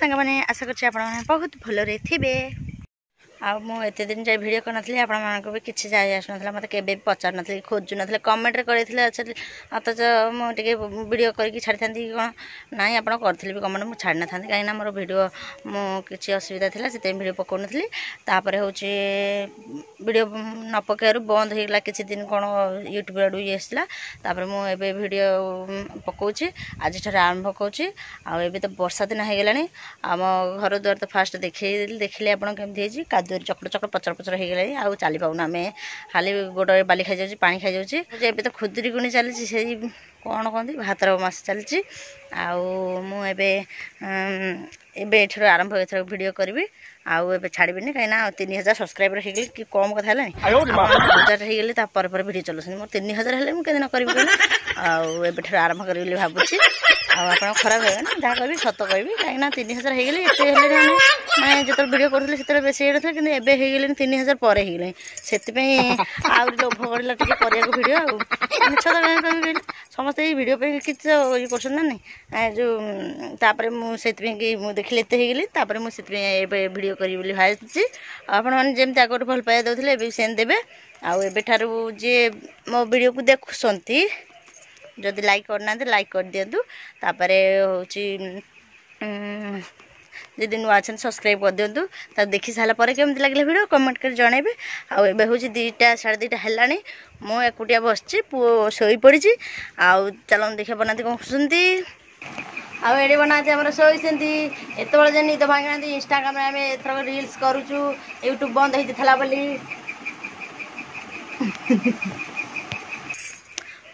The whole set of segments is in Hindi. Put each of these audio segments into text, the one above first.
सांग मैंने आशा कर बहुत भलरे थे आते दिन जाए भिड करी आपको भी किसी जाए आसना मत के पचार नी खोजु ना कमेंट करते अथच मुझे भिड करके छाड़ी था कि कौन ना आप करी भी कमेंट मुझे छाड़ी ना था कहीं मोर भिड मुझे असुविधा था से भिड पकाऊ नी हूँ भिड न पकड़ बंद होगा किसी दिन कौन यूट्यूब आड़ू ये आसापर मुझे भिड पकाऊँ आज ठार आरंभ करुँच आए तो वर्षा दिन हो गला आम घर द्वार तो फास्ट देखिले आप केमती कादुअ चकड़ चकड़ पचर पचर हो गला आउ चली पाऊना आम खाली गोड़ बाली खाई जाऊँ पानी खाई जाऊँ एवं तो खुदुरीकुणी चली से कौन कहते भातर मास चलती आठर आरंभ एथर भिड करी आउ छाड़बी कहीं 3000 सब्सक्राइबर हो गए कि कम कथा है 1000 हो गले भिड चलाऊँ मोर 3000 है मुझे न करी आठ आरंभ करी भावुँ आप खराब है ना जहाँ कह सत कह कहीं 3000 हो गले ये मैं जो भिड करूँ से बेस हो गए 3000 पर हो गए से लोभ गला भिड मिछ कह समस्त भिड कि कर ना जो तापर मुझे देखिले एत हो गली मुझे भिड करी भाई आपण जमी आगे भल पाया दौले सेम देवे आउ जी मो भिड को देखुंट जदि लाइक करना लाइक कर दिंतु तापर हूँ जदि नुआ अच्छे सब्सक्राइब कर दिंतु तो देखी सारापर केमती लगे भिड कमेंट कर जनइबे आबे हूँ 2टा 2:30 है मु एकुटिया बसची पुओ शोई पड़ी आउ चलो देखिए बनाते कौन खुशंती आए बनाते आम शोती एत जे निद भांगी ना इंस्टाग्राम आम एथर रील्स करुचु यूट्यूब बंद होता बोली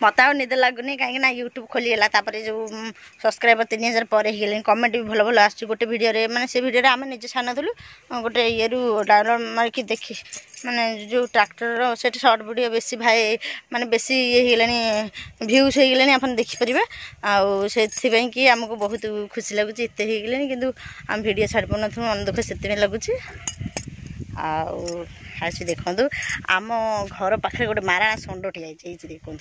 मत आ निद लगुनि कहीं यूट्यूब खोलीगला जो सब्सक्राइबर 3000 पर हो गले कमेंट भी भल भल आस गोटे भिडियो माने से भिडियो आम निजे छाणुलु गोटे ये डाउनलोड मारिकी देखी माने जो ट्रैक्टर से सर्ट भिडियो बेसी भाई माने बेसी ये होगा भ्यूज हो गले आप देखिपारे आउ कि आमको बहुत खुशी लगुच एत हो गले कि आम भिडियो छाड़ पान मन दुख से लगुच आज देखु आम घर पाखे गोटे माराणा षंड ठिया देखु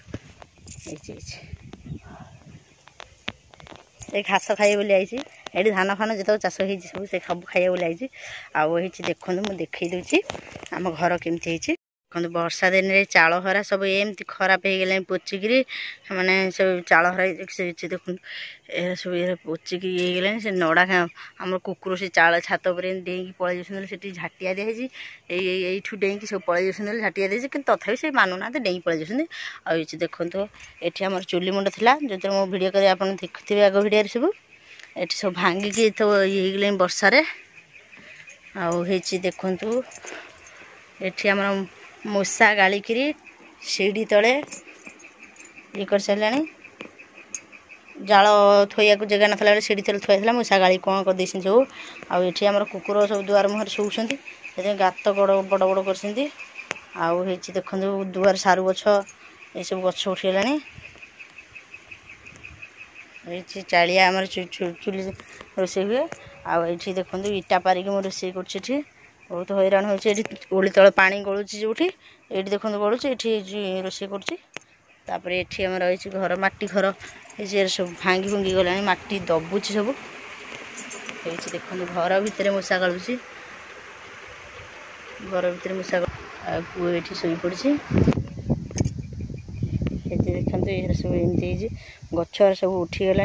घास खाइए बोली आई ये धान फान जो चाष हो सब से सब खाइए बोली आई आई देखो मुझे देखी दूसरी आम घर केमती देखो वर्षा दिन में चाल हरा सब एमती खराब हो गला पोचिकी माने सब चाल हरा देखो सब ये पोचिकी ये गला से नड़ा आम कुकुर से चाल छात पर डेईकी पलि जाती झाटिया दिखाई यू डेईकी सब पलि जाती झाटिया दी कि तथापि से मानुना डेई पलि जाती आई देखो ये आम चुली मुंड था जो मो भिड कर आप देखुए आग भिडियो सब ये सब भांगिकी तो ये गले वर्षार आई देखु ये आम मूषा गालिकी सीढ़ी तले ये कर सारे जाल थोया को जगह ना सीढ़ी तले थोड़ा मूषा गाड़ी कौन कर सब आठी आम कुकुर सब दुआर मुहर शोचती गात बड़ बड़ बड़ कर देखो दुआर सारू गछ ये सब गछ उठीगला चालिया आम चुली रोषे हुए आई देखो इटा पारिक मुझे रोषे कर बहुत हैरान होली तले पानी गलुची जो ये देखो गलुची ये रोषे कर रही घर मट्टी घर ये सब भांगी भुंगी गला मट्टी दबुची सब ये देखो घर भितर मूषा गलुची घर भितर मूषा पुओ ये शोई पड़ी देखते ये सब एमती गच सब उठीगला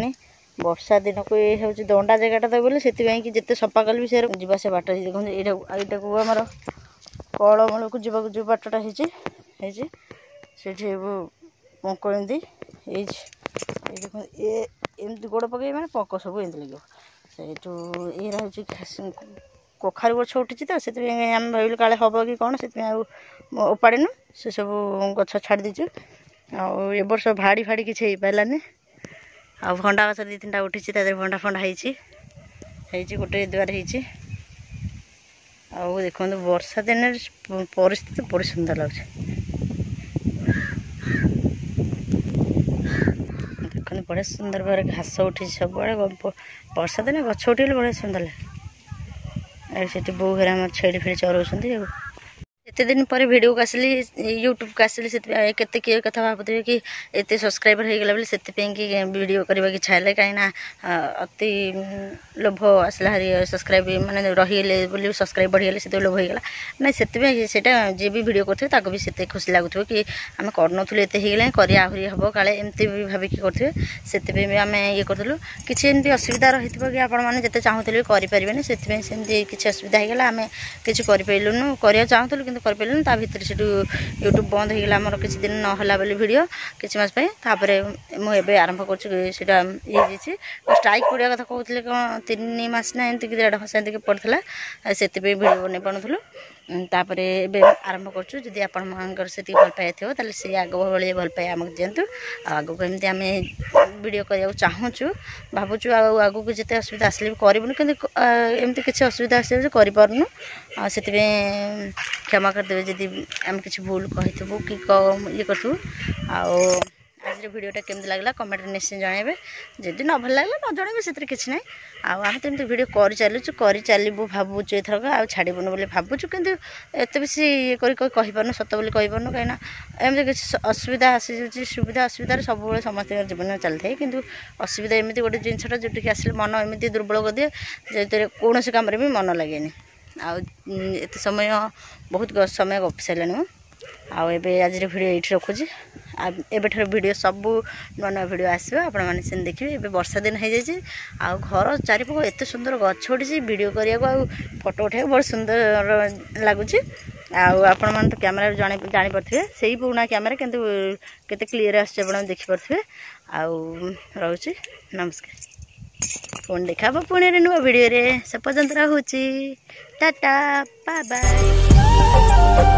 वर्षा दिन को ये हूँ दंडा जगटा तो बोले से जिते सफा कल भी से जा से बाट देखो यहाँ को आमर कलमूल को जावाक जो बाटटा से पंक एमती देखो ये एमती गोड़ पकड़ मैंने पंक सब एमती लगे से ये हूँ कखारू गछ उठी तो से आम भाविलु काले हम कि कौन से उपाड़ेनु से सब गछ छाड़ दीचु आ वर्ष भाड़ी फाड़ी किसी हो पारानी आ भंडा गछ 2-3टा उठी भंडा फंडा हो गोटे दुआर हो देखो वर्षा दिन परिस्थिति बड़ी सुंदर लगे देखो बड़े सुंदर भाव घास उठी सब वर्षा दिन गछ उठे बड़े सुंदर लगे से बो घर छेड़ी फेड़ी चराऊँ एत दिन पर वीडियो को आसली यूट्यूब को आसली से केते किए कथा भावुवे कि एत सब्सक्राइबर हो गला से वीडियो करने की इच्छा है कहीं अति लोभ आसला हरी सब्सक्राइब माने रही सब्सक्राइब बढ़ीगले से लोभ होगा ना से जी भी वीडियो करते भी से खुशी लगुव कि आम करूँ एत होगला कर आहरी हम काले एमती भी भाविकी करेंगे से आम ये करूँ किसी एमती असुविधा रही कि आपण मैंने जिते चाहूले करें से किसी असुविधा होगा आम किसी करूँ कर चाहूलु कि करें ता भर से यूट्यूब बंद होगा आमर किसी दिन नाला बोली वीडियो किसी मास मुझे आरंभ करा ये स्ट्राइक पड़ा कथा कहते कौन 3 मास ना एमती 1.5 मास एमती पड़ता से वीडियो बन पानुलु तापर ए आरंभ करुँ आपण से भल पाई थे ताले से आग भाई भल पाई आमको दिंतु आग को एमती आम वीडियो करने चाहूँ भावुँ आग को जिते असुविधा आसले भी करूँ कि एमती किसी असुविधा आसे करूँ से क्षमा करदे जदि आम किसी भूल कहीथु कि ये करूँ आज वीडियोटा केमती लगला कमेंट निश्चय जनइबे जदि न भल लगला न जनइबे से किसी ना आम तो एमती वीडियो कर चलू भावुँ एथरक आ छाड़बुन बोली भावुँ कि एत बेसी ये कहीपार सत बोली कहीपार कहीं एमती किसी असुविधा आसी सुविधा असुविधा सब समस्त जीवन चलता है कि असुविधा एमती गोटे जिनसा जोटिक आसले मन एमती दुर्बल कर दिए जो कौन कम भी मन लगे आत समय बहुत समय गपी सारे आबे आज वीडियो ये रखुची एबे वीडियो सब नुआ नुआ वीडियो आसो आपण मैंने देखिए एबे वर्षा दिन हो जाए आ घर चारिपाख एत सुंदर गछ उठी वीडियो करने को फोटो उठा बहुत सुंदर लगुच आपण मैंने तो कैमेरा जानीपे से ही पुराना कैमेरा किंतु केते क्लीयर आस देखिपे रोचे नमस्कार पुणी देखा पुणी नुआ वीडियो से पर्यंत रोचे टाटा बाय बाय।